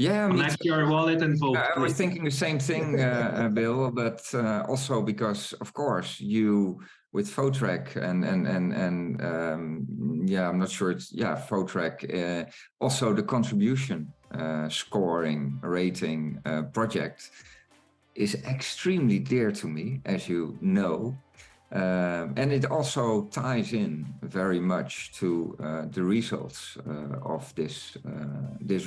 Yeah, me Connect too. your wallet and vote. I was thinking the same thing, Bill, but also because, of course, you with Photrek and yeah, I'm not sure it's Photrek. Also, the contribution scoring rating project is extremely dear to me, as you know. And it also ties in very much to the results of this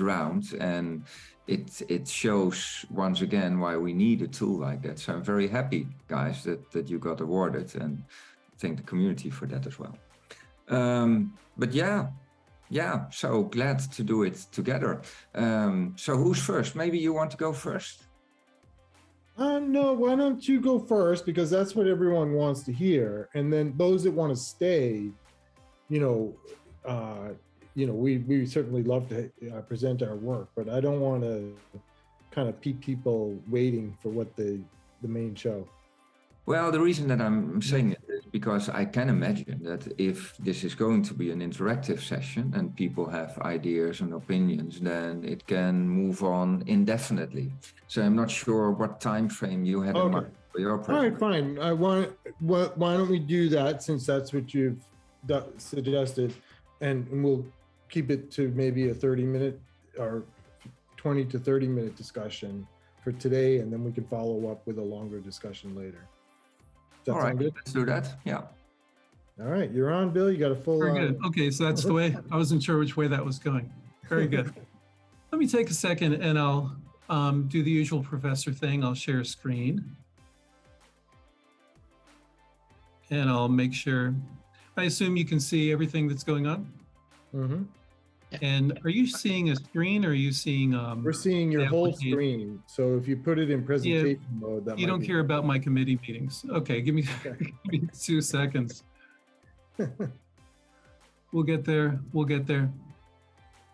round, and it shows once again why we need a tool like that. So I'm very happy, guys, that you got awarded, and thank the community for that as well. But yeah, so glad to do it together. So who's first? Maybe you want to go first? No, why don't you go first, because that's what everyone wants to hear, and then those that want to stay, we certainly love to present our work, but I don't want to kind of keep people waiting for what the main show. Well, the reason that I'm saying it is because I can imagine that if this is going to be an interactive session and people have ideas and opinions, then it can move on indefinitely. So I'm not sure what time frame you had in mind for your presentation. All right, fine. Why don't we do that, since that's what you've suggested, and we'll keep it to maybe a 30-minute or 20 to 30-minute discussion for today, and then we can follow up with a longer discussion later. All right, let's do that. Yeah. All right, you're on, Bill. You got a full. Very good. Okay, so that's the way. I wasn't sure which way that was going. Very good. Let me take a second, and I'll do the usual professor thing. I'll share a screen, and I'll make sure. I assume you can see everything that's going on. Mm-hmm. And are you seeing a screen, or are you seeing? We're seeing your whole screen. So if you put it in presentation mode, that you don't care about my committee meetings. Okay, give me, give me 2 seconds. We'll get there. We'll get there.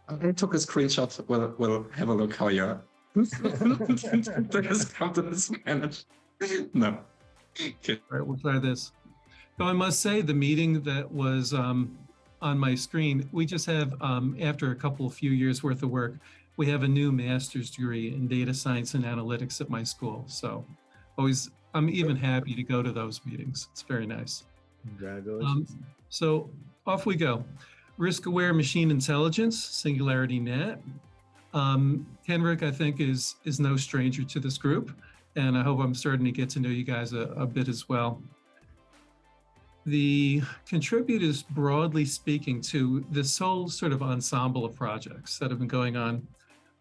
I took a screenshot. We'll have a look how your countenance managed. No. Okay. All right, we'll try this. So I must say, the meeting that was on my screen, we just have, after a few years worth of work, we have a new master's degree in data science and analytics at my school. So I'm even happy to go to those meetings. It's very nice. Congratulations. So off we go. Risk-aware machine intelligence, Singularity Net. Kenric, I think, is no stranger to this group, and I hope I'm starting to get to know you guys a bit as well. The contributors, broadly speaking, to this whole sort of ensemble of projects that have been going on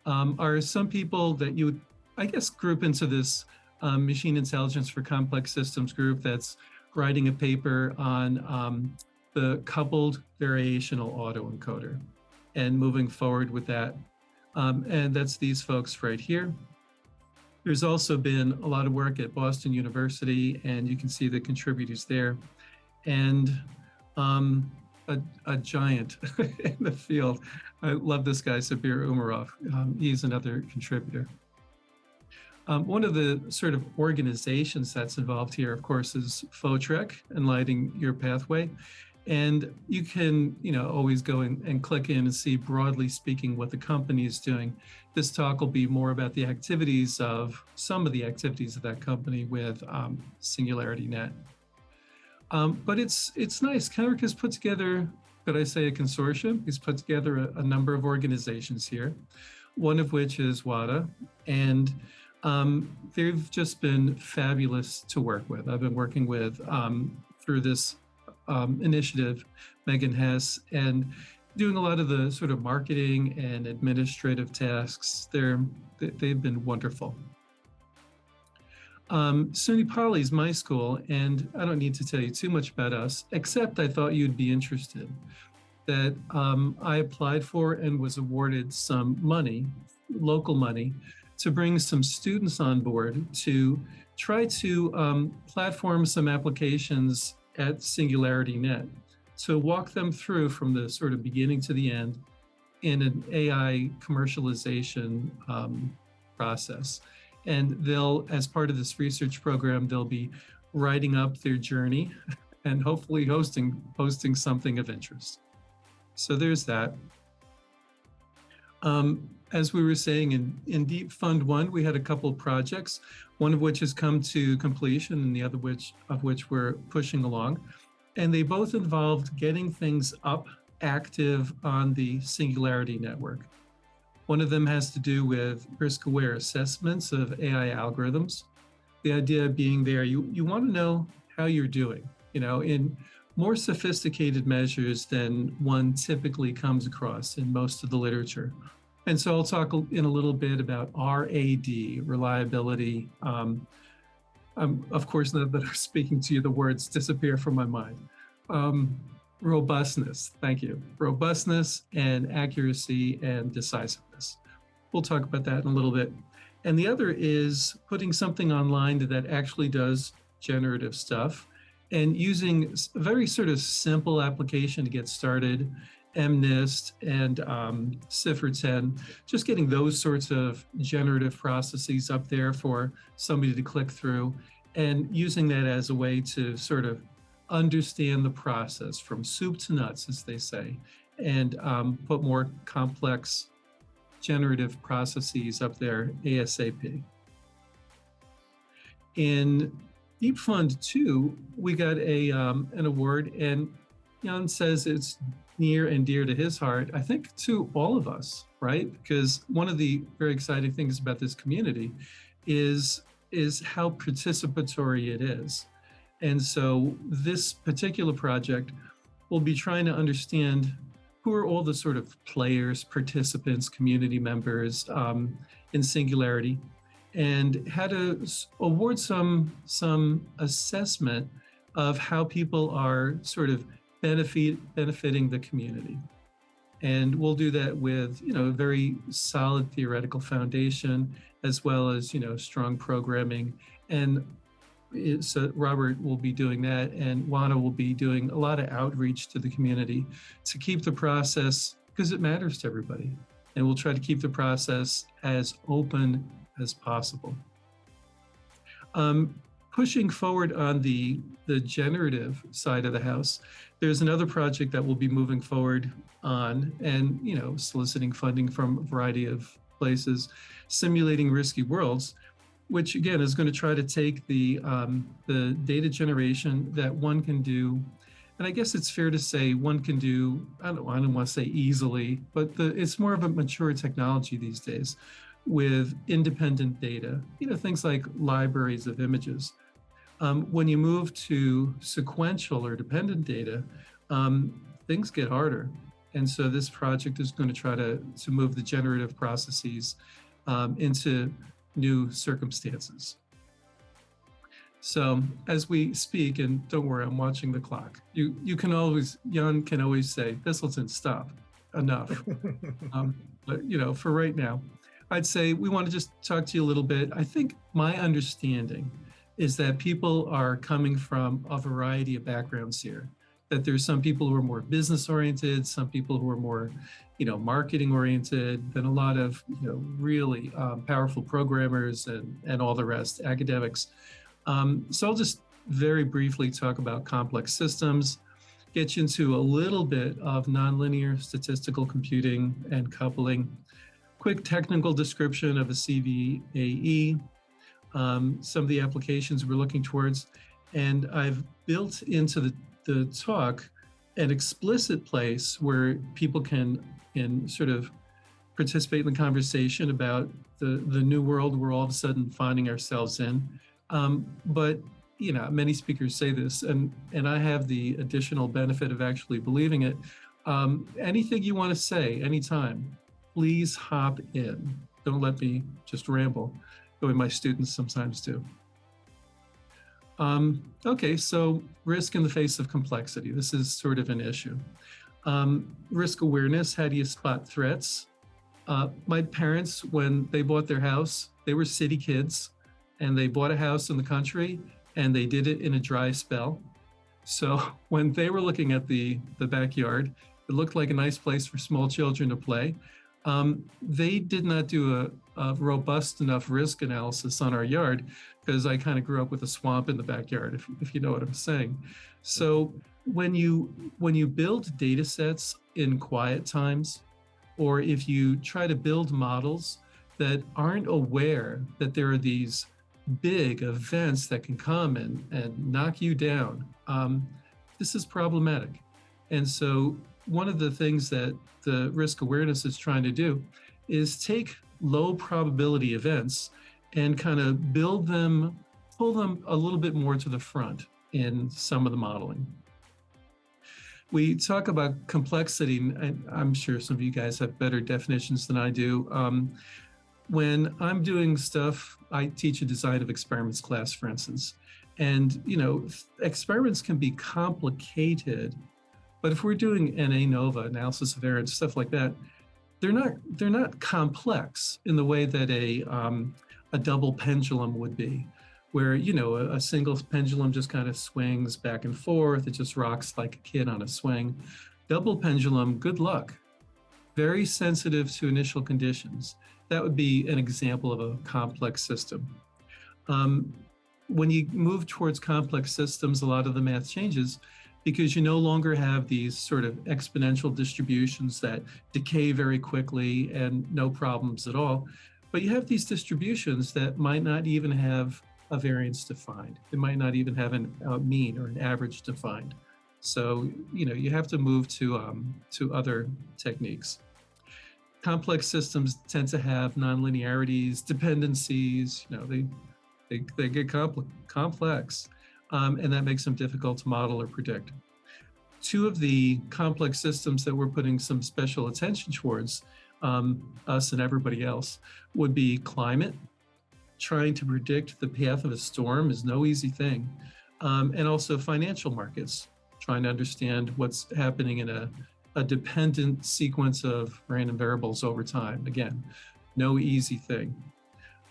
are some people that you would, I guess, group into this machine intelligence for complex systems group that's writing a paper on the coupled variational autoencoder and moving forward with that. And that's these folks right here. There's also been a lot of work at Boston University, and you can see the contributors there. And a giant in the field. I love this guy, Sabir Umarov. He's another contributor. One of the sort of organizations that's involved here, of course, is Photrek, Enlightening Your Pathway. And you can, always go and click in and see, broadly speaking, what the company is doing. This talk will be more about the activities of some of the activities of that company with Singularity Net. But it's nice. Kenric has put together, could I say, a consortium. He's put together a number of organizations here, one of which is WADA, and they've just been fabulous to work with. I've been working with, through this initiative, Megan Hess, and doing a lot of the sort of marketing and administrative tasks. They've been wonderful. SUNY Poly is my school, and I don't need to tell you too much about us, except I thought you'd be interested that I applied for and was awarded some money, local money, to bring some students on board to try to platform some applications at Singularity Net, to walk them through from the sort of beginning to the end in an AI commercialization process. And they'll, as part of this research program, they'll be writing up their journey and hopefully posting something of interest. So there's that. as we were saying, in Deep Fund 1, we had a couple of projects, one of which has come to completion and the other of which we're pushing along. And they both involved getting things up active on the Singularity Network. One of them has to do with risk-aware assessments of AI algorithms. The idea being there, you want to know how you're doing, in more sophisticated measures than one typically comes across in most of the literature. And so I'll talk in a little bit about RAD, reliability. Of course, now that I'm speaking to you, the words disappear from my mind. Robustness, thank you. Robustness and accuracy and decisiveness. We'll talk about that in a little bit. And the other is putting something online that actually does generative stuff and using a very sort of simple application to get started, MNIST and Cipher 10, just getting those sorts of generative processes up there for somebody to click through and using that as a way to sort of understand the process from soup to nuts, as they say, and put more complex generative processes up there ASAP. In Deep Fund 2, we got an award, and Jan says it's near and dear to his heart, I think to all of us, right? Because one of the very exciting things about this community is how participatory it is. And so this particular project will be trying to understand who are all the sort of players, participants, community members in Singularity, and how to award some assessment of how people are sort of benefiting the community. And we'll do that with, a very solid theoretical foundation, as well as, strong programming. And so Robert will be doing that, and Juana will be doing a lot of outreach to the community to keep the process, because it matters to everybody. And we'll try to keep the process as open as possible. Pushing forward on the generative side of the house, there's another project that we'll be moving forward on and, soliciting funding from a variety of places, simulating risky worlds, which again is going to try to take the data generation that one can do, and I guess it's fair to say one can do, I don't want to say easily, but it's more of a mature technology these days with independent data, things like libraries of images. When you move to sequential or dependent data, things get harder. And so this project is going to try to move the generative processes into new circumstances. So as we speak, and don't worry, I'm watching the clock. Jan can always say, Thistleton, stop, enough. But for right now, I'd say we want to just talk to you a little bit. I think my understanding is that people are coming from a variety of backgrounds here, that there's some people who are more business oriented, some people who are more, marketing oriented, then a lot of, really powerful programmers and all the rest, academics. So I'll just very briefly talk about complex systems, get you into a little bit of nonlinear statistical computing and coupling, quick technical description of a CVAE, some of the applications we're looking towards, and I've built into the talk an explicit place where people can sort of participate in the conversation about the new world we're all of a sudden finding ourselves in. But many speakers say this, and I have the additional benefit of actually believing it. Anything you want to say, anytime, please hop in. Don't let me just ramble, the way my students sometimes do. Okay, so risk in the face of complexity. This is sort of an issue. Risk awareness, how do you spot threats? My parents, when they bought their house, they were city kids, and they bought a house in the country, and they did it in a dry spell. So when they were looking at the backyard, it looked like a nice place for small children to play. They did not do a robust enough risk analysis on our yard, because I kind of grew up with a swamp in the backyard, if you know what I'm saying. So when you build data sets in quiet times, or if you try to build models that aren't aware that there are these big events that can come and knock you down, this is problematic. And so one of the things that the risk awareness is trying to do is take low probability events and kind of build them, pull them a little bit more to the front in some of the modeling. We talk about complexity, and I'm sure some of you guys have better definitions than I do. When I'm doing stuff, I teach a design of experiments class, for instance. And, you know, experiments can be complicated, but if we're doing an ANOVA, analysis of errors, stuff like that, they're not complex in the way that a double pendulum would be, where, you know, a single pendulum just kind of swings back and forth. It just rocks like a kid on a swing. Double pendulum, good luck. Very sensitive to initial conditions. That would be an example of a complex system. When you move towards complex systems, a lot of the math changes because you no longer have these sort of exponential distributions that decay very quickly and no problems at all. But you have these distributions that might not even have a variance defined. It might not even have a mean or an average defined. So, you know, you have to move to other techniques. Complex systems tend to have nonlinearities, dependencies, you know, they get complex, and that makes them difficult to model or predict. Two of the complex systems that we're putting some special attention towards, us and everybody else, would be climate. Trying to predict the path of a storm is no easy thing. And also financial markets, trying to understand what's happening in a dependent sequence of random variables over time. Again, no easy thing.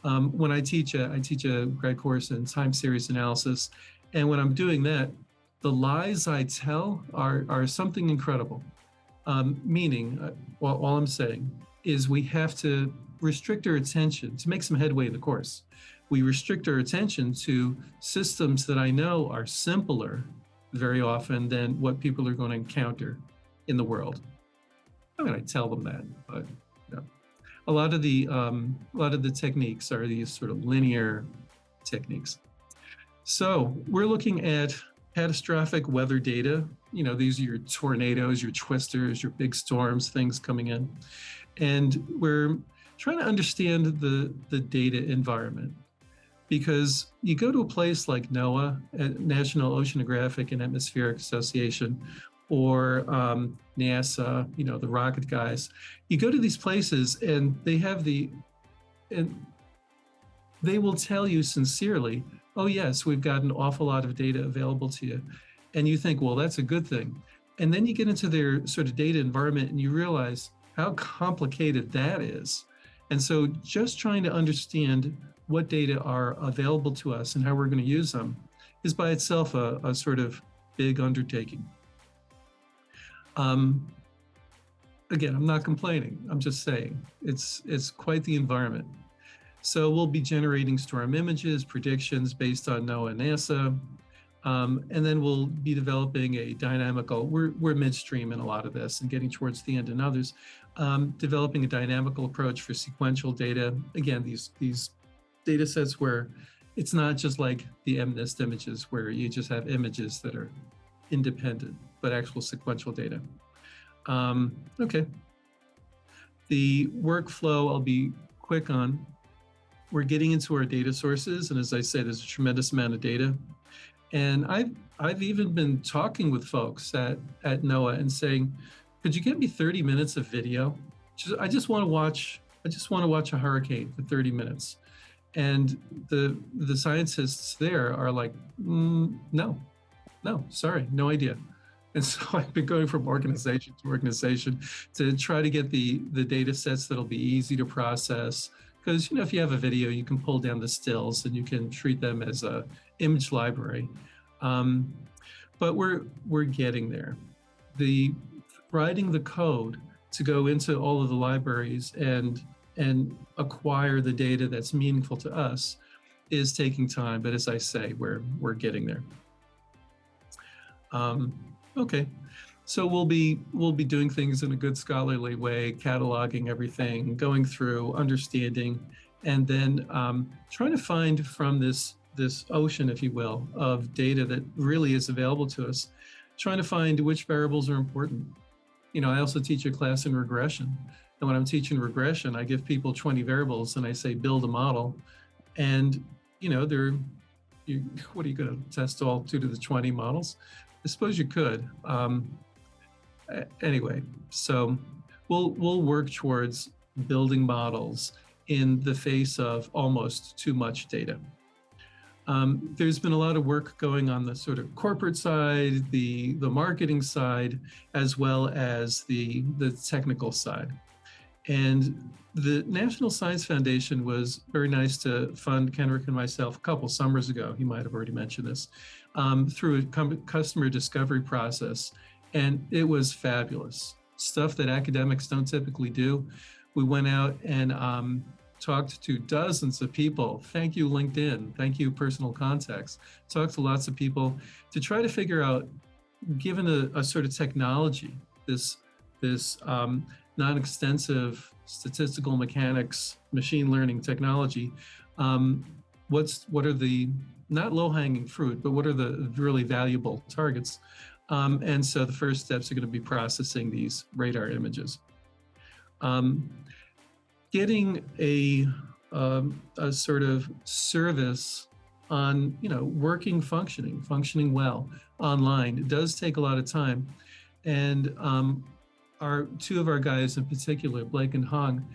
When I teach a grad course in time series analysis, and when I'm doing that, the lies I tell are something incredible. Meaning, all I'm saying is we have to restrict our attention to make some headway in the course. We restrict our attention to systems that I know are simpler very often than what people are going to encounter in the world. I'm going to tell them that, but no. A lot of the techniques are these sort of linear techniques. So we're looking at catastrophic weather data. You know, these are your tornadoes, your twisters, your big storms, things coming in. And we're trying to understand the data environment, because you go to a place like NOAA, National Oceanographic and Atmospheric Association, or NASA, you know, the rocket guys. You go to these places and they will tell you sincerely, oh yes, we've got an awful lot of data available to you. And you think, well, that's a good thing. And then you get into their sort of data environment and you realize how complicated that is. And so just trying to understand what data are available to us and how we're going to use them is by itself a sort of big undertaking. Again, I'm not complaining. I'm just saying it's quite the environment. So we'll be generating storm images, predictions based on NOAA and NASA, and then we'll be developing a dynamical. We're midstream in a lot of this and getting towards the end in others. Developing a dynamical approach for sequential data. Again, these data sets where it's not just like the MNIST images where you just have images that are independent, but actual sequential data. Okay. The workflow I'll be quick on. We're getting into our data sources, and as I say, there's a tremendous amount of data. And I've even been talking with folks at NOAA and saying, could you get me 30 minutes of video? I just want to watch a hurricane for 30 minutes. And the scientists there are like, no, sorry, no idea. And so I've been going from organization to organization to try to get the data sets that'll be easy to process. Because, you know, if you have a video, you can pull down the stills and you can treat them as a image library. But we're getting there. Writing the code to go into all of the libraries and acquire the data that's meaningful to us is taking time. But as I say, we're getting there. Okay, So we'll be doing things in a good scholarly way, cataloging everything, going through, understanding, and then trying to find from this ocean, if you will, of data that really is available to us, trying to find which variables are important. You know, I also teach a class in regression. And when I'm teaching regression, I give people 20 variables and I say, build a model. And, you know, what are you going to test all 2 to the 20 models? I suppose you could. Anyway, so we'll work towards building models in the face of almost too much data. There's been a lot of work going on the sort of corporate side, the marketing side, as well as the technical side. And the National Science Foundation was very nice to fund Kenric and myself a couple summers ago. He might have already mentioned this, through a customer discovery process. And it was fabulous. Stuff that academics don't typically do. We went out and talked to dozens of people. Thank you, LinkedIn. Thank you, personal contacts. Talked to lots of people to try to figure out, given a sort of technology, this non-extensive statistical mechanics, machine learning technology, what are the, not low-hanging fruit, but what are the really valuable targets? And so the first steps are going to be processing these radar images. Getting a sort of service on, you know, functioning well online, it does take a lot of time. And two of our guys in particular, Blake and Hong,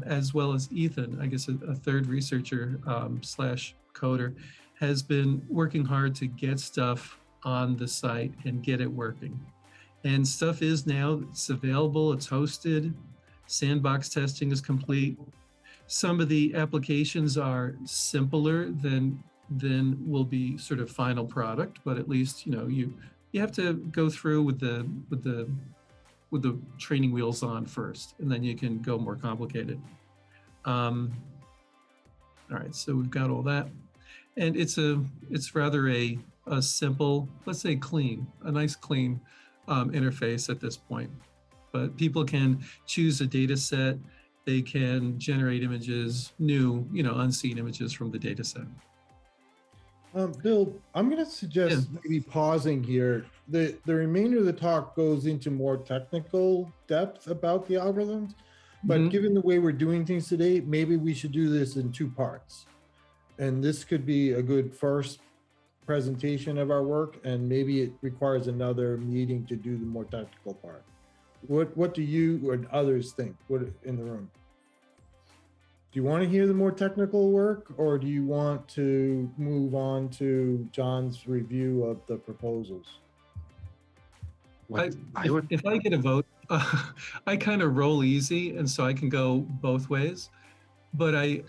as well as Ethan, I guess a third researcher slash coder, has been working hard to get stuff on the site and get it working. And stuff is now, it's available, it's hosted, sandbox testing is complete. Some of the applications are simpler than will be sort of final product, but at least, you know, you have to go through with the training wheels on first, and then you can go more complicated. All right, so we've got all that. And it's rather a simple, let's say a nice clean interface at this point. But people can choose a data set, they can generate images, new, you know, unseen images from the data set. Bill, I'm going to suggest maybe pausing here. The remainder of the talk goes into more technical depth about the algorithms, but given the way we're doing things today, maybe we should do this in 2 parts. And this could be a good first presentation of our work, and maybe it requires another meeting to do the more technical part. What do you or others think? What in the room? Do you want to hear the more technical work, or do you want to move on to John's review of the proposals? If I get a vote, I kind of roll easy, and so I can go both ways. But I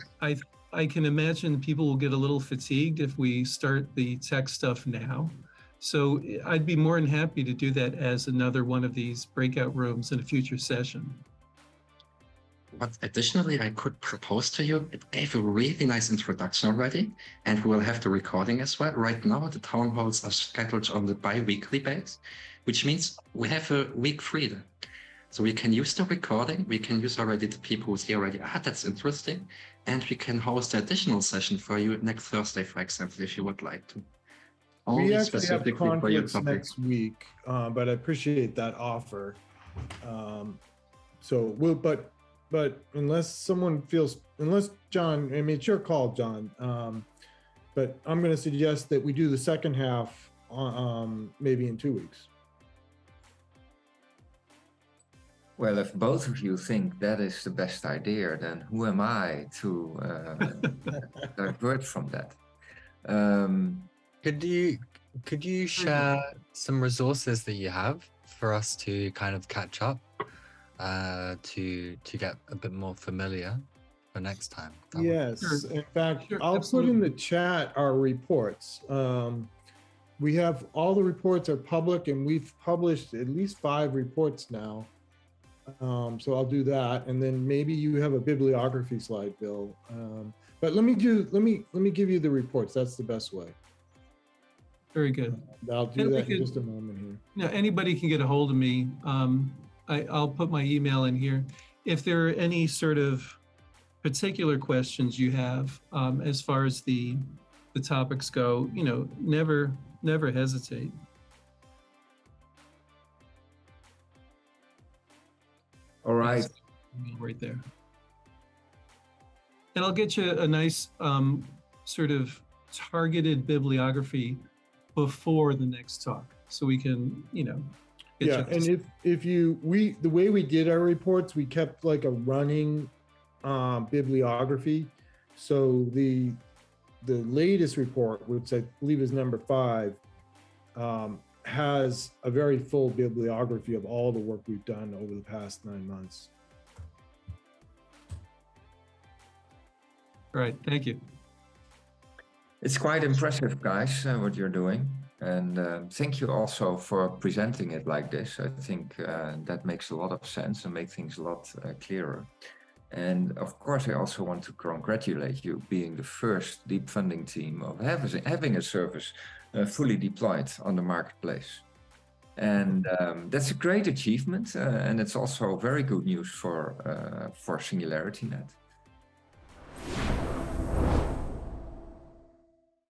can imagine people will get a little fatigued if we start the tech stuff now. So I'd be more than happy to do that as another one of these breakout rooms in a future session. But additionally, I could propose to you, it gave a really nice introduction already, and we will have the recording as well. Right now, the town halls are scheduled on the bi-weekly base, which means we have a week free. So we can use the recording, we can use already the people who see already, that's interesting, and we can host an additional session for you next Thursday, for example, if you would like to. We actually have conflicts next week, but I appreciate that offer. So we'll, but unless someone feels, unless John, I mean, it's your call, John. But I'm going to suggest that we do the second half maybe in 2 weeks. Well, if both of you think that is the best idea, then who am I to divert from that? Could you share some resources that you have for us to kind of catch up, to get a bit more familiar for next time? Yes, in fact, I'll put in the chat our reports. We have all the reports are public, and we've published at least 5 reports now. So I'll do that, and then maybe you have a bibliography slide, Bill. But let me give you the reports. That's the best way. Very good. I'll do And we that in could- just a moment here. Now, anybody can get a hold of me. I'll put my email in here. If there are any sort of particular questions you have as far as the topics go, never hesitate. All right. Right there. And I'll get you a nice sort of targeted bibliography before the next talk, so we can, get Yeah, you and if the way we did our reports, we kept like a running bibliography. So the latest report, which I believe is number 5, has a very full bibliography of all the work we've done over the past 9 months. Right. Thank you. It's quite impressive, guys, what you're doing. And thank you also for presenting it like this. I think that makes a lot of sense and make things a lot clearer. And of course, I also want to congratulate you being the first deep funding team of having a service fully deployed on the marketplace. And that's a great achievement. And it's also very good news for SingularityNet.